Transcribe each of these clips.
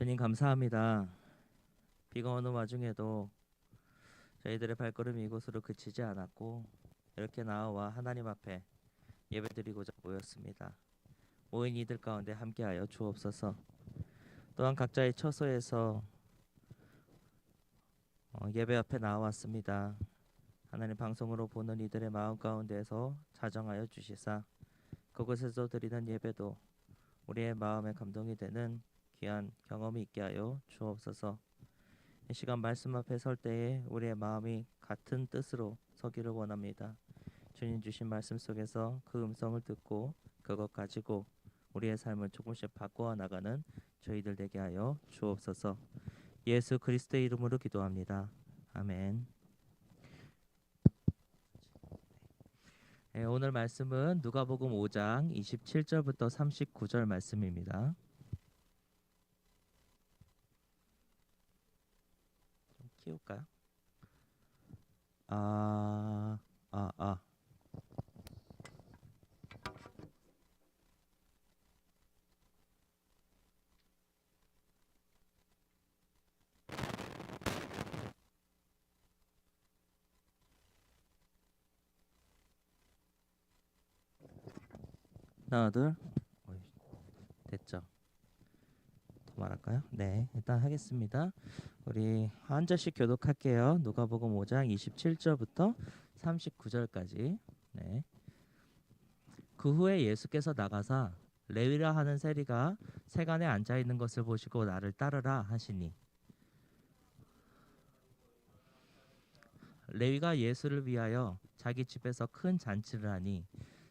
주님 감사합니다. 비가 오는 와중에도 저희들의 발걸음이 이곳으로 그치지 않았고 이렇게 나와 하나님 앞에 예배드리고자 모였습니다. 모인 이들 가운데 함께하여 주옵소서. 또한 각자의 처소에서 예배 앞에 나왔습니다. 하나님 방송으로 보는 이들의 마음 가운데에서 자정하여 주시사 그곳에서 드리는 예배도 우리의 마음에 감동이 되는 귀한 경험이 있게 하여 주옵소서. 이 시간 말씀 앞에 설 때에 우리의 마음이 같은 뜻으로 서기를 원합니다. 주님 주신 말씀 속에서 그 음성을 듣고 그것 가지고 우리의 삶을 조금씩 바꾸어 나가는 저희들 되게 하여 주옵소서. 예수 그리스도의 이름으로 기도합니다. 아멘. 오늘 말씀은 누가복음 5장 27절부터 39절 말씀입니다. 좀 키울까요? 아. 하나 둘. 어이, 됐죠? 더 말할까요? 네, 일단 하겠습니다. 우리 한 절씩 교독할게요. 누가복음 5장 27절부터 39절까지. 네. 그 후에 예수께서 나가사 레위라 하는 세리가 세간에 앉아 있는 것을 보시고 나를 따르라 하시니, 레위가 예수를 위하여 자기 집에서 큰 잔치를 하니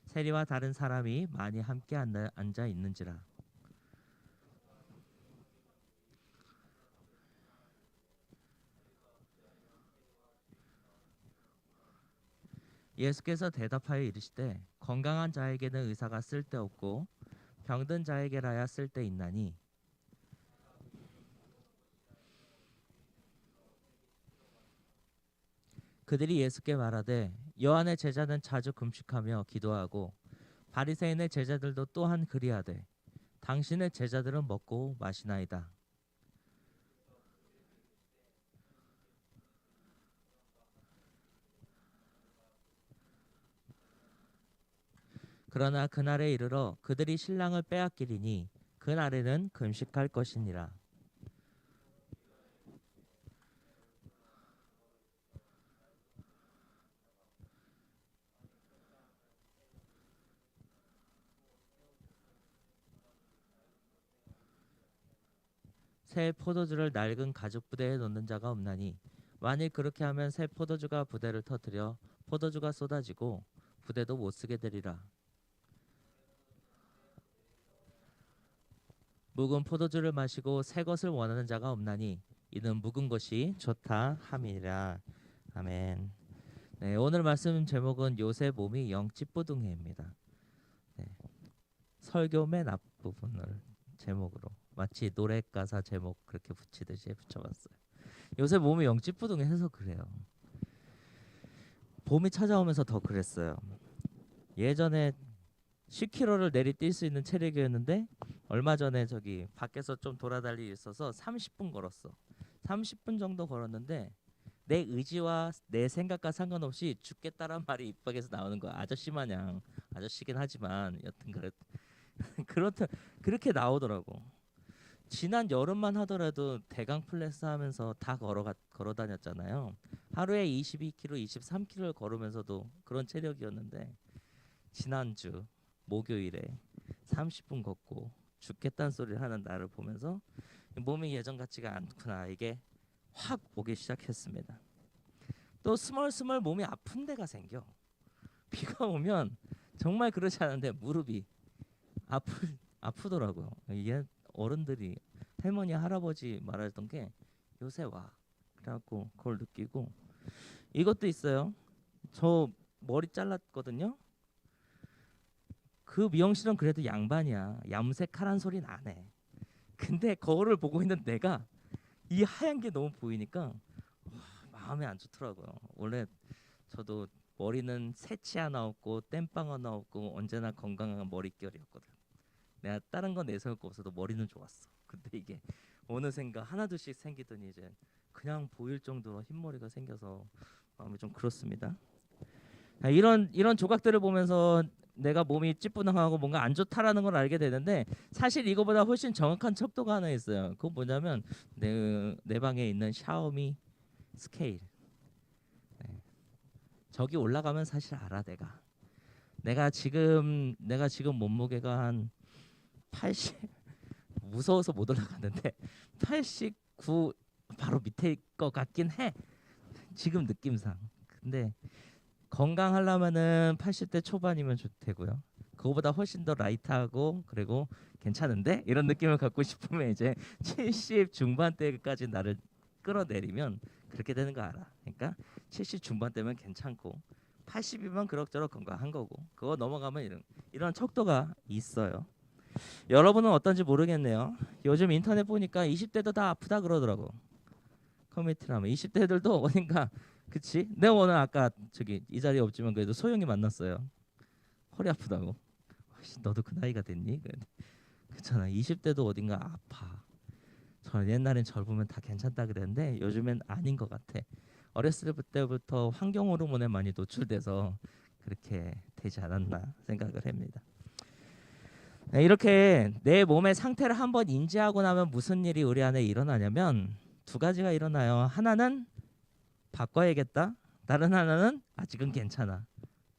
세리와 다른 사람이 많이 함께 앉아 있는지라. 예수께서 대답하여 이르시되 건강한 자에게는 의사가 쓸데없고 병든 자에게라야 쓸데있나니, 그들이 예수께 말하되 요한의 제자는 자주 금식하며 기도하고 바리새인의 제자들도 또한 그리하되 당신의 제자들은 먹고 마시나이다. 그러나 그날에 이르러 그들이 신랑을 빼앗기리니 그날에는 금식할 것이니라. 새 포도주를 낡은 가죽 부대에 넣는 자가 없나니 만일 그렇게 하면 새 포도주가 부대를 터뜨려 포도주가 쏟아지고 부대도 못 쓰게 되리라. 묵은 포도주를 마시고 새 것을 원하는 자가 없나니 이는 묵은 것이 좋다 함이라. 아멘. 네, 오늘 말씀 제목은 요셉 몸이 영집부둥이입니다. 네, 설교 맨 앞부분을 제목으로 마치 노래 가사 제목 그렇게 붙이듯이 붙여봤어요. 요새 몸이 영집부둥해서 그래요. 봄이 찾아오면서 더 그랬어요. 예전에 10km를 내리뛸 수 있는 체력이었는데 얼마 전에 저기 밖에서 좀 돌아다닐 일 있어서 30분 걸었어. 30분 정도 걸었는데 내 의지와 내 생각과 상관없이 죽겠다란 말이 입 밖에서 나오는 거야. 아저씨 마냥, 아저씨긴 하지만 여튼 그렇다, 그렇게 나오더라고. 지난 여름만 하더라도 대강 플레스 하면서 다 걸어 다녔잖아요. 하루에 22km, 23km를 걸으면서도 그런 체력이었는데 지난주 목요일에 30분 걷고 죽겠다는 소리를 하는 나를 보면서 몸이 예전 같지가 않구나, 이게 확 오기 시작했습니다. 또 스멀스멀 몸이 아픈 데가 생겨. 비가 오면 정말 그렇지 않은데 무릎이 아프더라고요. 이게 어른들이, 할머니 할아버지 말하던 게 요새 와. 그래갖고 그걸 느끼고 이것도 있어요. 저 머리 잘랐거든요. 그 미용실은 그래도 양반이야. 염색하란 소리는 안 해. 근데 거울을 보고 있는 내가 이 하얀 게 너무 보이니까 마음이 안 좋더라고요. 원래 저도 머리는 새치 하나 없고 땜빵 하나 없고 언제나 건강한 머릿결이었거든. 내가 다른 건 내세울 거 없어도 머리는 좋았어. 근데 이게 어느샌가 하나둘씩 생기더니 이제 그냥 보일 정도로 흰머리가 생겨서 마음이 좀 그렇습니다. 이런 조각들을 보면서 내가 몸이 찌뿌둥하고 뭔가 안 좋다라는 걸 알게 되는데, 사실 이거보다 훨씬 정확한 척도가 하나 있어요. 그건 뭐냐면 내 방에 있는 샤오미 스케일. 저기 올라가면 사실 알아. 내가 지금 몸무게가 한 80, 무서워서 못 올라가는데 89 바로 밑일 것 같긴 해. 지금 느낌상. 근데 건강하려면은 80대 초반이면 좋대고요. 그거보다 훨씬 더 라이트하고 그리고 괜찮은데 이런 느낌을 갖고 싶으면 이제 70 중반대까지 나를 끌어내리면 그렇게 되는 거 알아. 그러니까 70 중반대면 괜찮고 80이면 그럭저럭 건강한 거고, 그거 넘어가면 이런 척도가 있어요. 여러분은 어떤지 모르겠네요. 요즘 인터넷 보니까 20대도 다 아프다 그러더라고. 커뮤니티를 하면 20대들도 어딘가, 그치? 내가 오늘 아까 저기 이 자리에 없지만 그래도 소영이 만났어요. 허리 아프다고. 너도 그 나이가 됐니? 그렇잖아. 20대도 어딘가 아파. 저 옛날엔 절 보면 다 괜찮다 그랬는데 요즘엔 아닌 것 같아. 어렸을 때부터 환경 호르몬에 많이 노출돼서 그렇게 되지 않았나 생각을 합니다. 이렇게 내 몸의 상태를 한번 인지하고 나면 무슨 일이 우리 안에 일어나냐면 두 가지가 일어나요. 하나는 바꿔야겠다. 다른 하나는 아직은 괜찮아.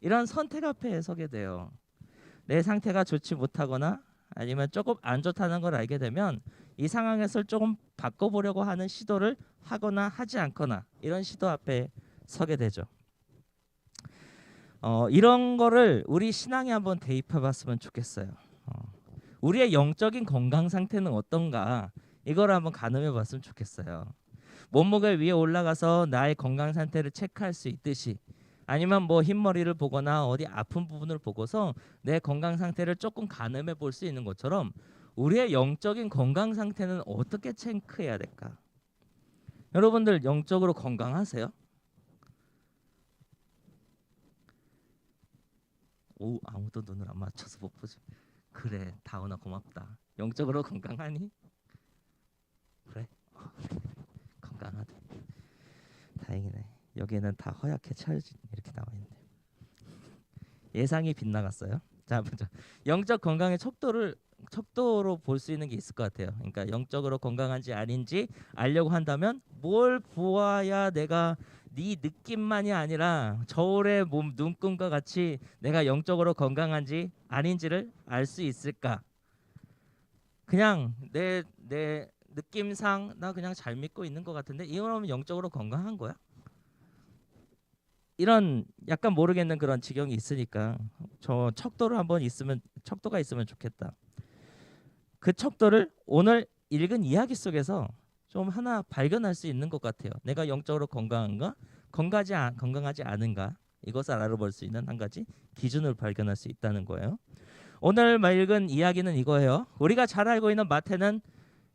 이런 선택 앞에 서게 돼요. 내 상태가 좋지 못하거나 아니면 조금 안 좋다는 걸 알게 되면 이 상황에서 조금 바꿔보려고 하는 시도를 하거나 하지 않거나 이런 시도 앞에 서게 되죠. 이런 거를 우리 신앙에 한번 대입해봤으면 좋겠어요. 우리의 영적인 건강 상태는 어떤가, 이걸 한번 가늠해봤으면 좋겠어요. 몸무게 위에 올라가서 나의 건강 상태를 체크할 수 있듯이, 아니면 뭐 흰머리를 보거나 어디 아픈 부분을 보고서 내 건강 상태를 조금 가늠해 볼 수 있는 것처럼 우리의 영적인 건강 상태는 어떻게 체크해야 될까? 여러분들 영적으로 건강하세요? 오, 아무도 눈을 안 맞춰서 못 보지. 그래, 다운아 고맙다. 영적으로 건강하니? 그래? 건강하대. 다행이네. 여기에는 다 허약해 처진 이렇게 나와 있네. 예상이 빗나갔어요. 자, 먼저 영적 건강의 척도로 볼 수 있는 게 있을 것 같아요. 그러니까 영적으로 건강한지 아닌지 알려고 한다면 뭘 보아야 내가 네 느낌만이 아니라 저울의 몸 눈금과 같이 내가 영적으로 건강한지 아닌지를 알 수 있을까? 그냥 내 느낌상 나 그냥 잘 믿고 있는 것 같은데 이거는 영적으로 건강한 거야? 이런 약간 모르겠는 그런 지경이 있으니까 저 척도가 있으면 좋겠다. 그 척도를 오늘 읽은 이야기 속에서 좀 하나 발견할 수 있는 것 같아요. 내가 영적으로 건강한가, 건강하지 않은가, 이것을 알아볼 수 있는 한 가지 기준을 발견할 수 있다는 거예요. 오늘 읽은 이야기는 이거예요. 우리가 잘 알고 있는 마태는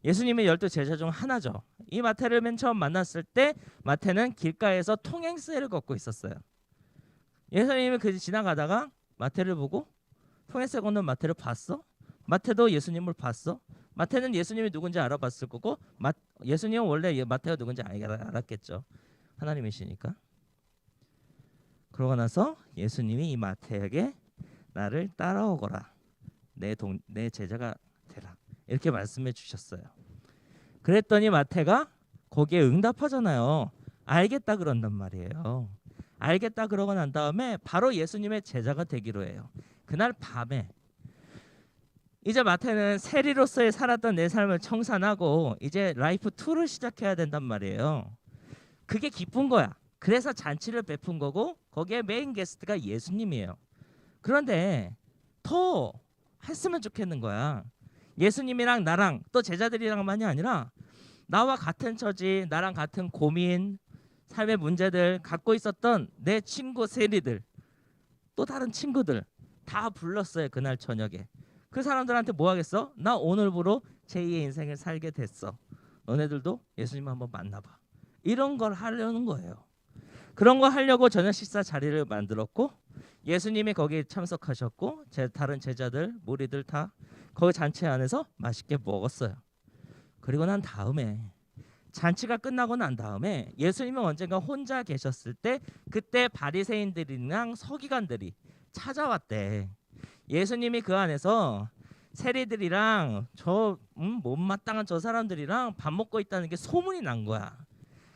예수님의 12 제자 중 하나죠. 이 마태를 맨 처음 만났을 때 마태는 길가에서 통행세를 걷고 있었어요. 예수님이 지나가다가 마태를 보고 통행세 걷는 마태를 봤어. 마태도 예수님을 봤어. 마태는 예수님이 누군지 알아봤을 거고 예수님은 원래 마태가 누군지 알았겠죠. 하나님이시니까. 그러고 나서 예수님이 이 마태에게 나를 따라오거라. 내 제자가 되라. 이렇게 말씀해 주셨어요. 그랬더니 마태가 거기에 응답하잖아요. 알겠다 그런단 말이에요. 알겠다 그러고 난 다음에 바로 예수님의 제자가 되기로 해요. 그날 밤에 이제 마태는 세리로서의 살았던 내 삶을 청산하고 이제 라이프 2를 시작해야 된단 말이에요. 그게 기쁜 거야. 그래서 잔치를 베푼 거고 거기에 메인 게스트가 예수님이에요. 그런데 더 했으면 좋겠는 거야. 예수님이랑 나랑 또 제자들이랑만이 아니라 나와 같은 처지, 나랑 같은 고민, 삶의 문제들 갖고 있었던 내 친구 세리들, 또 다른 친구들 다 불렀어요. 그날 저녁에. 그 사람들한테 뭐 하겠어? 나 오늘부로 제2의 인생을 살게 됐어. 너네들도 예수님 한번 만나봐. 이런 걸 하려는 거예요. 그런 거 하려고 저녁 식사 자리를 만들었고 예수님이 거기에 참석하셨고 다른 제자들, 무리들 다 거기 잔치 안에서 맛있게 먹었어요. 그리고 난 다음에 잔치가 끝나고 난 다음에 예수님은 언젠가 혼자 계셨을 때 그때 바리새인들이랑 서기관들이 찾아왔대. 예수님이 그 안에서 세리들이랑 저 못마땅한 저 사람들이랑 밥 먹고 있다는 게 소문이 난 거야.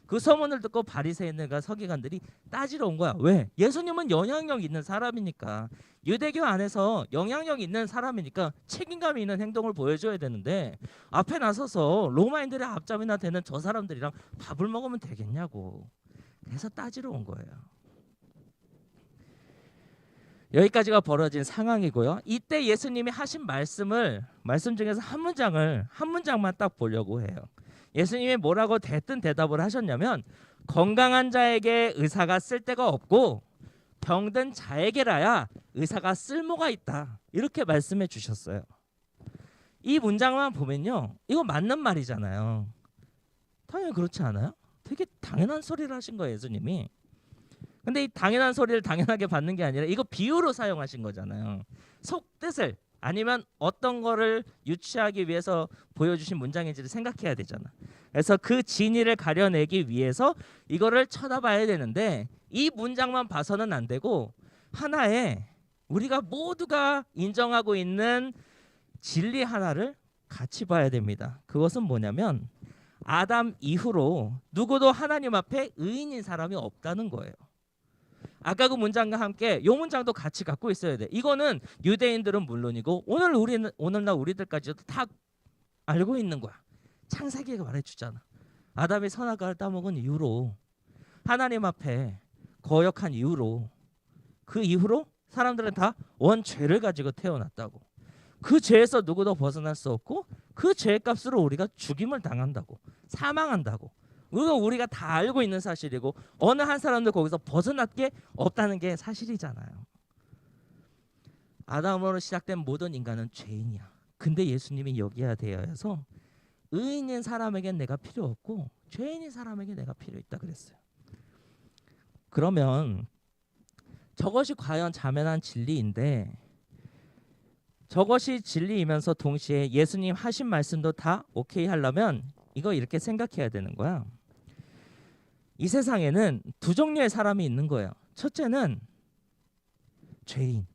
그 소문을 듣고 바리새인들과 서기관들이 따지러 온 거야. 왜? 예수님은 영향력 있는 사람이니까, 유대교 안에서 영향력 있는 사람이니까 책임감 있는 행동을 보여줘야 되는데 앞에 나서서 로마인들의 앞잡이나 되는 저 사람들이랑 밥을 먹으면 되겠냐고. 그래서 따지러 온 거예요. 여기까지가 벌어진 상황이고요. 이때 예수님이 하신 말씀 중에서 한 문장만 딱 보려고 해요. 예수님이 뭐라고 대뜸 대답을 하셨냐면, 건강한 자에게 의사가 쓸데가 없고 병든 자에게라야 의사가 쓸모가 있다, 이렇게 말씀해 주셨어요. 이 문장만 보면요, 이거 맞는 말이잖아요. 당연히 그렇지 않아요? 되게 당연한 소리를 하신 거예요, 예수님이. 근데 이 당연한 소리를 당연하게 받는 게 아니라 이거 비유로 사용하신 거잖아요. 속뜻을, 아니면 어떤 거를 유추하기 위해서 보여주신 문장인지를 생각해야 되잖아. 그래서 그 진위를 가려내기 위해서 이거를 쳐다봐야 되는데, 이 문장만 봐서는 안 되고 하나의 우리가 모두가 인정하고 있는 진리 하나를 같이 봐야 됩니다. 그것은 뭐냐면, 아담 이후로 누구도 하나님 앞에 의인인 사람이 없다는 거예요. 아까 그 문장과 함께 이 문장도 같이 갖고 있어야 돼. 이거는 유대인들은 물론이고 오늘날 우리들까지도 다 알고 있는 거야. 창세기가 말해주잖아. 아담이 선악과를 따먹은 이후로, 하나님 앞에 거역한 이후로, 그 이후로 사람들은 다 원죄를 가지고 태어났다고. 그 죄에서 누구도 벗어날 수 없고 그 죄값으로 우리가 죽임을 당한다고, 사망한다고. 이건 우리가 다 알고 있는 사실이고 어느 한 사람도 거기서 벗어날 게 없다는 게 사실이잖아요. 아담으로 시작된 모든 인간은 죄인이야. 근데 예수님이 여기야 대하여서 의인인 사람에겐 내가 필요 없고 죄인인 사람에게 내가 필요 있다 그랬어요. 그러면 저것이 과연 자면한 진리인데, 저것이 진리이면서 동시에 예수님 하신 말씀도 다 오케이 하려면 이거 이렇게 생각해야 되는 거야. 이 세상에는 두 종류의 사람이 있는 거예요. 첫째는 죄인,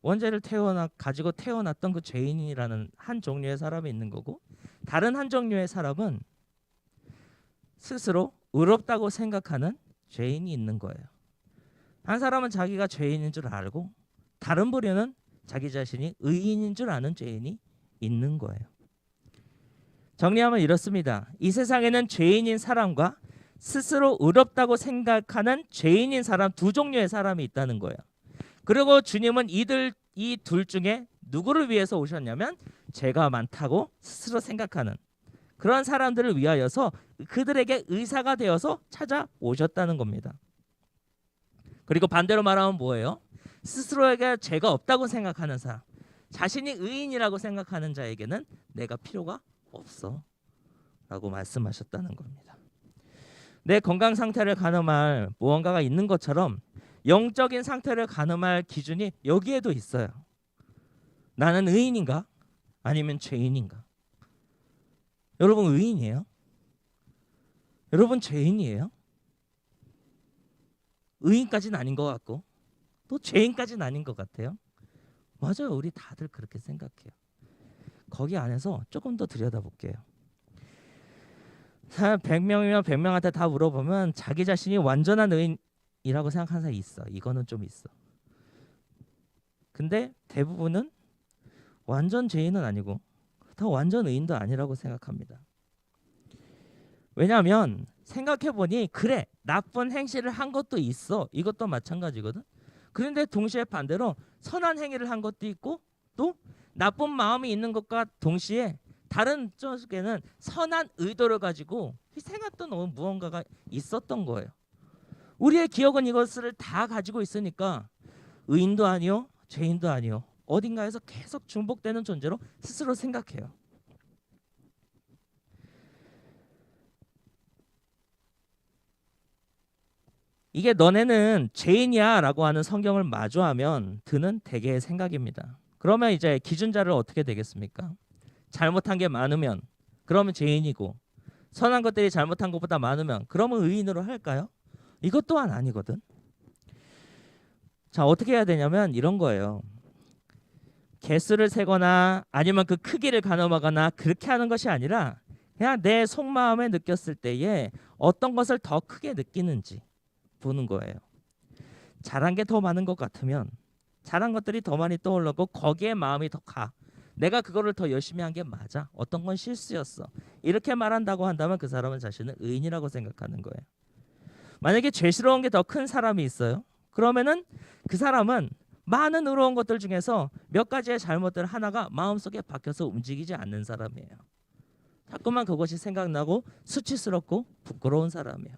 원죄를 가지고 태어났던 그 죄인이라는 한 종류의 사람이 있는 거고, 다른 한 종류의 사람은 스스로 의롭다고 생각하는 죄인이 있는 거예요. 한 사람은 자기가 죄인인 줄 알고, 다른 부류는 자기 자신이 의인인 줄 아는 죄인이 있는 거예요. 정리하면 이렇습니다. 이 세상에는 죄인인 사람과 스스로 의롭다고 생각하는 죄인인 사람, 두 종류의 사람이 있다는 거예요. 그리고 주님은 이 둘 중에 누구를 위해서 오셨냐면, 죄가 많다고 스스로 생각하는 그런 사람들을 위하여서 그들에게 의사가 되어서 찾아오셨다는 겁니다. 그리고 반대로 말하면 뭐예요? 스스로에게 죄가 없다고 생각하는 사람, 자신이 의인이라고 생각하는 자에게는 내가 필요가 없어 라고 말씀하셨다는 겁니다. 내 건강 상태를 가늠할 무언가가 있는 것처럼 영적인 상태를 가늠할 기준이 여기에도 있어요. 나는 의인인가? 아니면 죄인인가? 여러분 의인이에요? 여러분 죄인이에요? 의인까지는 아닌 것 같고 또 죄인까지는 아닌 것 같아요. 맞아요. 우리 다들 그렇게 생각해요. 거기 안에서 조금 더 들여다볼게요. 100명이면 100명한테 다 물어보면 자기 자신이 완전한 의인이라고 생각하는 사람이 있어. 이거는 좀 있어. 근데 대부분은 완전 죄인은 아니고 더 완전 의인도 아니라고 생각합니다. 왜냐하면 생각해보니 그래, 나쁜 행실을 한 것도 있어. 이것도 마찬가지거든. 그런데 동시에 반대로 선한 행위를 한 것도 있고 또 나쁜 마음이 있는 것과 동시에 다른 쪽에는 선한 의도를 가지고 희생했던 무언가가 있었던 거예요. 우리의 기억은 이것을 다 가지고 있으니까 의인도 아니요, 죄인도 아니요, 어딘가에서 계속 중복되는 존재로 스스로 생각해요. 이게 너네는 죄인이야 라고 하는 성경을 마주하면 드는 대개의 생각입니다. 그러면 이제 기준자를 어떻게 되겠습니까? 잘못한 게 많으면 그러면 죄인이고, 선한 것들이 잘못한 것보다 많으면 그러면 의인으로 할까요? 이것 또한 아니거든. 자, 어떻게 해야 되냐면 이런 거예요. 개수를 세거나 아니면 그 크기를 가늠하거나 그렇게 하는 것이 아니라 그냥 내 속마음에 느꼈을 때에 어떤 것을 더 크게 느끼는지 보는 거예요. 잘한 게 더 많은 것 같으면 잘한 것들이 더 많이 떠올르고 거기에 마음이 더 가. 내가 그거를 더 열심히 한 게 맞아. 어떤 건 실수였어. 이렇게 말한다고 한다면 그 사람은 자신을 의인이라고 생각하는 거예요. 만약에 죄스러운 게 더 큰 사람이 있어요. 그러면은 그 사람은 많은 의로운 것들 중에서 몇 가지의 잘못들 하나가 마음속에 박혀서 움직이지 않는 사람이에요. 자꾸만 그것이 생각나고 수치스럽고 부끄러운 사람이에요.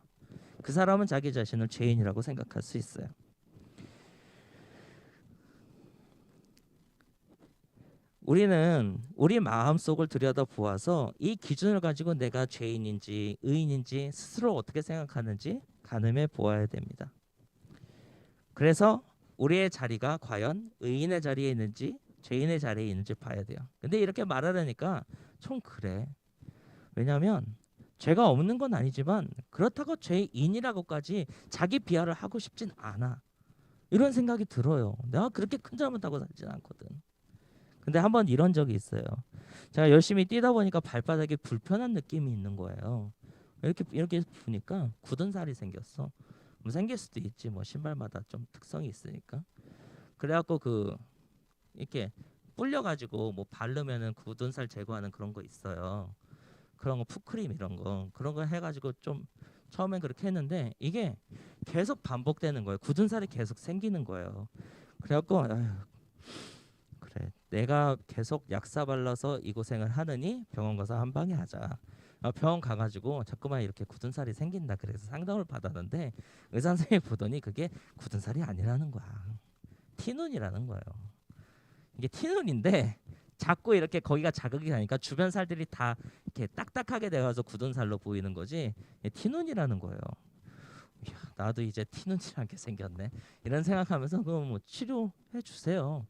그 사람은 자기 자신을 죄인이라고 생각할 수 있어요. 우리는 우리 마음속을 들여다보아서 이 기준을 가지고 내가 죄인인지 의인인지 스스로 어떻게 생각하는지 가늠해 보아야 됩니다. 그래서 우리의 자리가 과연 의인의 자리에 있는지 죄인의 자리에 있는지 봐야 돼요. 근데 이렇게 말하려니까 좀 그래. 왜냐하면 죄가 없는 건 아니지만 그렇다고 죄인이라고까지 자기 비하를 하고 싶진 않아. 이런 생각이 들어요. 내가 그렇게 큰 잘못하고 살진 않거든. 근데 한번 이런 적이 있어요. 제가 열심히 뛰다 보니까 발바닥에 불편한 느낌이 있는 거예요. 이렇게 보니까 굳은 살이 생겼어. 뭐 생길 수도 있지. 뭐 신발마다 좀 특성이 있으니까. 그래갖고 이렇게 불려가지고 뭐 바르면은 굳은 살 제거하는 그런 거 있어요. 그런 거 푸크림 이런 거 그런 거 해가지고 좀 처음엔 그렇게 했는데 이게 계속 반복되는 거예요. 굳은 살이 계속 생기는 거예요. 그래갖고 아휴, 그래 내가 계속 약사 발라서 이 고생을 하느니 병원 가서 한 방에 하자. 병원 가가지고 자꾸만 이렇게 굳은 살이 생긴다. 그래서 상담을 받았는데 의사 선생님이 보더니 그게 굳은 살이 아니라는 거야. 티눈이라는 거예요. 이게 티눈인데 자꾸 이렇게 거기가 자극이 가니까 주변 살들이 다 이렇게 딱딱하게 되어서 굳은 살로 보이는 거지 티눈이라는 거예요. 이야, 나도 이제 티눈이란 게 생겼네. 이런 생각하면서 그럼 뭐 치료해 주세요.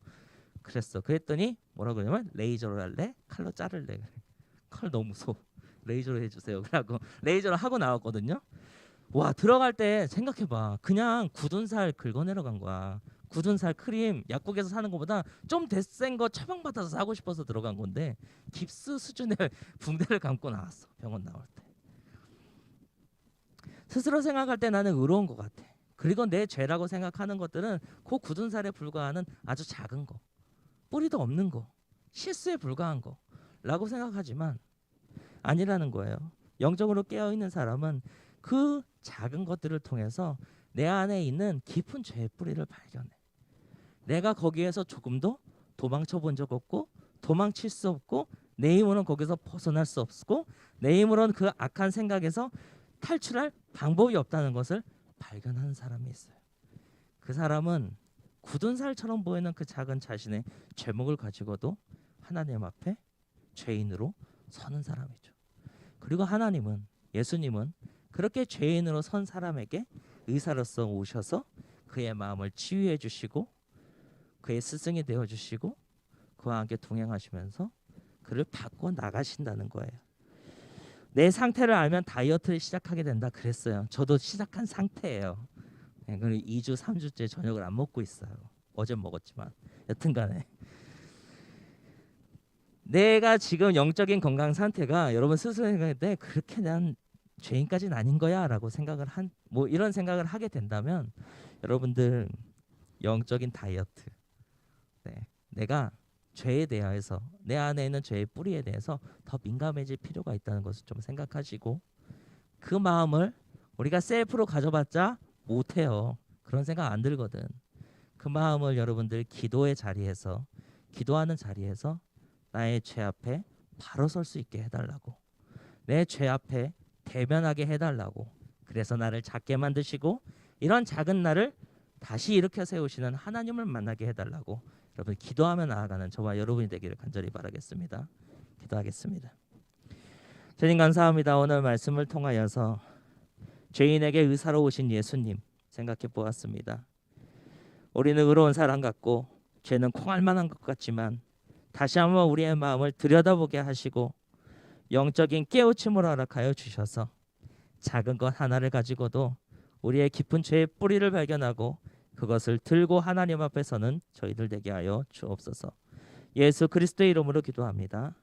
그랬더니 뭐라고 그러냐면 레이저로 할래? 칼로 자를래? 그래. 칼 너무 무서워. 레이저로 해주세요. 그래갖고 레이저로 하고 나왔거든요. 와 들어갈 때 생각해봐. 그냥 굳은 살 긁어내러 간 거야. 굳은 살 크림 약국에서 사는 것보다 좀 데센 거 처방받아서 사고 싶어서 들어간 건데 깁스 수준의 붕대를 감고 나왔어. 병원 나올 때. 스스로 생각할 때 나는 의로운 것 같아. 그리고 내 죄라고 생각하는 것들은 그 굳은 살에 불과하는 아주 작은 거, 뿌리도 없는 거, 실수에 불과한 거라고 생각하지만 아니라는 거예요. 영적으로 깨어있는 사람은 그 작은 것들을 통해서 내 안에 있는 깊은 죄의 뿌리를 발견해. 내가 거기에서 조금도 도망쳐 본 적 없고 도망칠 수 없고 내 힘으로는 거기서 벗어날 수 없고 내 힘으로는 그 악한 생각에서 탈출할 방법이 없다는 것을 발견하는 사람이 있어요. 그 사람은 굳은 살처럼 보이는 그 작은 자신의 죄목을 가지고도 하나님 앞에 죄인으로 서는 사람이죠. 그리고 하나님은 예수님은 그렇게 죄인으로 선 사람에게 의사로서 오셔서 그의 마음을 치유해 주시고 그의 스승이 되어 주시고 그와 함께 동행하시면서 그를 바꿔 나가신다는 거예요. 내 상태를 알면 다이어트를 시작하게 된다 그랬어요. 저도 시작한 상태예요. 2주 3주째 저녁을 안 먹고 있어요. 어제 먹었지만 여튼간에 내가 지금 영적인 건강 상태가 여러분 스스로 생각할 때 그렇게 난 죄인까지는 아닌 거야 라고 생각을 뭐 이런 생각을 하게 된다면 여러분들 영적인 다이어트 내가 죄에 대해서 내 안에 있는 죄의 뿌리에 대해서 더 민감해질 필요가 있다는 것을 좀 생각하시고 그 마음을 우리가 셀프로 가져봤자 못해요. 그런 생각 안 들거든. 그 마음을 여러분들 기도의 자리에서 기도하는 자리에서 나의 죄 앞에 바로 설 수 있게 해달라고 내 죄 앞에 대면하게 해달라고 그래서 나를 작게 만드시고 이런 작은 나를 다시 일으켜 세우시는 하나님을 만나게 해달라고 여러분 기도하며 나아가는 저와 여러분이 되기를 간절히 바라겠습니다. 기도하겠습니다. 주님 감사합니다. 오늘 말씀을 통하여서 죄인에게 의사로 오신 예수님 생각해 보았습니다. 우리는 의로운 사람 같고 죄는 콩알만한 것 같지만 다시 한번 우리의 마음을 들여다보게 하시고 영적인 깨우침을 허락하여 주셔서 작은 것 하나를 가지고도 우리의 깊은 죄의 뿌리를 발견하고 그것을 들고 하나님 앞에 서는 저희들 되게 하여 주옵소서. 예수 그리스도의 이름으로 기도합니다.